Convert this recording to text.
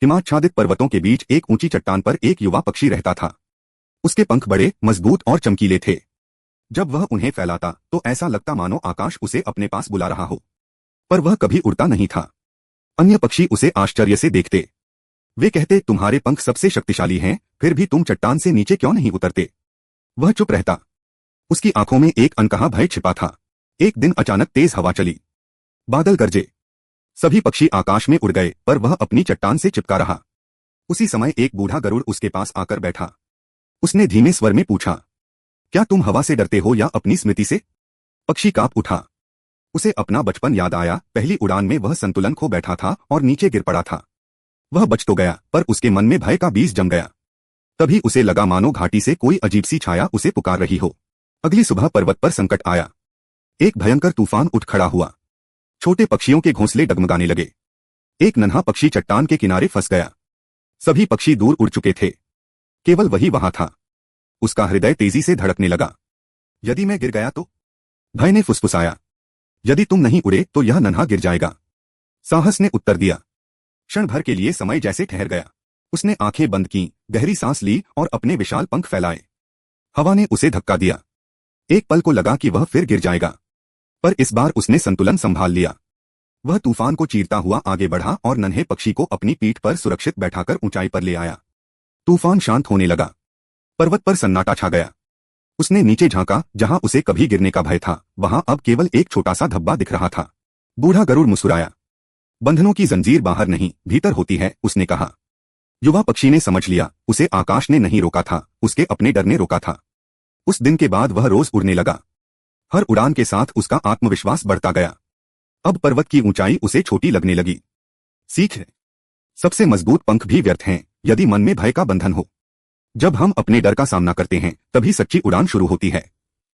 हिमाच्छादित पर्वतों के बीच एक ऊंची चट्टान पर एक युवा पक्षी रहता था। उसके पंख बड़े, मजबूत और चमकीले थे। जब वह उन्हें फैलाता तो ऐसा लगता मानो आकाश उसे अपने पास बुला रहा हो। पर वह कभी उड़ता नहीं था। अन्य पक्षी उसे आश्चर्य से देखते। वे कहते, तुम्हारे पंख सबसे शक्तिशाली हैं, फिर भी तुम चट्टान से नीचे क्यों नहीं उतरते? वह चुप रहता। उसकी आंखों में एक अनकहा भय छिपा था। एक दिन अचानक तेज हवा चली। बादल गरजे। सभी पक्षी आकाश में उड़ गए, पर वह अपनी चट्टान से चिपका रहा। उसी समय एक बूढ़ा गरुड़ उसके पास आकर बैठा। उसने धीमे स्वर में पूछा, क्या तुम हवा से डरते हो या अपनी स्मृति से? पक्षी कांप उठा। उसे अपना बचपन याद आया। पहली उड़ान में वह संतुलन खो बैठा था और नीचे गिर पड़ा था। वह बच तो गया, पर उसके मन में भय का बीज जम गया। तभी उसे लगा मानो घाटी से कोई अजीब सी छाया उसे पुकार रही हो। अगली सुबह पर्वत पर संकट आया। एक भयंकर तूफान उठ खड़ा हुआ। छोटे पक्षियों के घोंसले डगमगाने लगे। एक नन्हा पक्षी चट्टान के किनारे फंस गया। सभी पक्षी दूर उड़ चुके थे। केवल वही वहां था। उसका हृदय तेजी से धड़कने लगा। यदि मैं गिर गया तो? भय ने फुसफुसाया। यदि तुम नहीं उड़े तो यह नन्हा गिर जाएगा। साहस ने उत्तर दिया। क्षण भर के लिए समय जैसे ठहर गया। उसने आंखें बंद की, गहरी सांस ली और अपने विशाल पंख फैलाए। हवा ने उसे धक्का दिया। एक पल को लगा कि वह फिर गिर जाएगा, पर इस बार उसने संतुलन संभाल लिया। वह तूफान को चीरता हुआ आगे बढ़ा और नन्हे पक्षी को अपनी पीठ पर सुरक्षित बैठाकर ऊंचाई पर ले आया। तूफान शांत होने लगा। पर्वत पर सन्नाटा छा गया। उसने नीचे झांका। जहां उसे कभी गिरने का भय था, वहां अब केवल एक छोटा सा धब्बा दिख रहा था। बूढ़ा गरुड़ मुस्कुराया। बंधनों की जंजीर बाहर नहीं, भीतर होती है, उसने कहा। युवा पक्षी ने समझ लिया, उसे आकाश ने नहीं रोका था, उसके अपने डर ने रोका था। उस दिन के बाद वह रोज उड़ने लगा। हर उड़ान के साथ उसका आत्मविश्वास बढ़ता गया। अब पर्वत की ऊंचाई उसे छोटी लगने लगी। सीख है, सबसे मजबूत पंख भी व्यर्थ हैं, यदि मन में भय का बंधन हो। जब हम अपने डर का सामना करते हैं, तभी सच्ची उड़ान शुरू होती है।